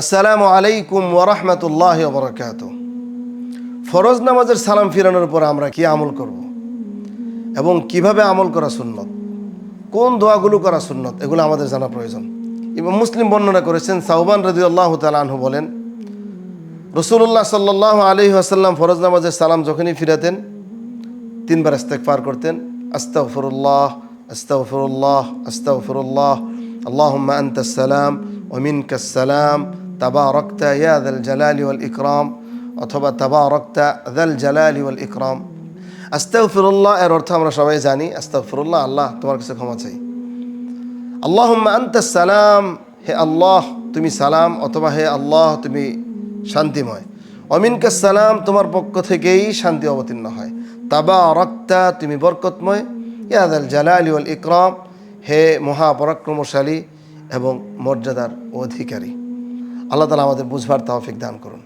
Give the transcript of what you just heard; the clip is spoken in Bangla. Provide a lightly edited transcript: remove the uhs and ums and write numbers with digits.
আসসালামু আলাইকুম ওয়া রাহমাতুল্লাহি ওয়া বারাকাতুহু। ফরজ নামাজের সালাম ফিরানোর পর আমরা কি আমল করব এবং কিভাবে আমল করা সুন্নত, কোন দোয়াগুলো করা সুন্নত, এগুলো আমাদের জানা প্রয়োজন। ইমাম মুসলিম বর্ণনা করেছেন, সাওবান রাদিয়াল্লাহু তাআলা আনহু বলেন, রাসূলুল্লাহ সাল্লাল্লাহু আলাইহি ওয়াসাল্লাম ফরজ নামাজের সালাম যখনই ফিরাতেন তিনবার ইস্তেগফার করতেন। আস্তাগফিরুল্লাহ আস্তাগফিরুল্লাহ আস্তাগফিরুল্লাহ, আল্লাহুম্মা আনতাস সালাম ওয়া মিনকাস সালাম, তাবারাকতা ইয়া যাল জালালি ওয়াল ইকরাম, অথবা তাবারাকতা যাল জালালি ওয়াল ইকরাম। আস্তাগফিরুল্লাহ এর অর্থ আমরা সবাই জানি, আস্তাগফিরুল্লাহ, আল্লাহ তোমার কাছে ক্ষমা চাই। আল্লাহুম্মা আনতাস সালাম, হে আল্লাহ তুমি সালাম, অথবা হে আল্লাহ তুমি শান্তিময়। ওয়া মিনকাস সালাম, তোমার পক্ষ থেকেই শান্তি অবতীর্ণ হয়। তাবারাকতা, তুমি বরকতময়। ইয়া যাল জালালি ওয়াল ইকরাম, হে মহাপরাক্রমশালী এবং মর্যাদার অধিকারী। আল্লাহ তাআলা আমাদের বুঝবার তৌফিক দান করুন।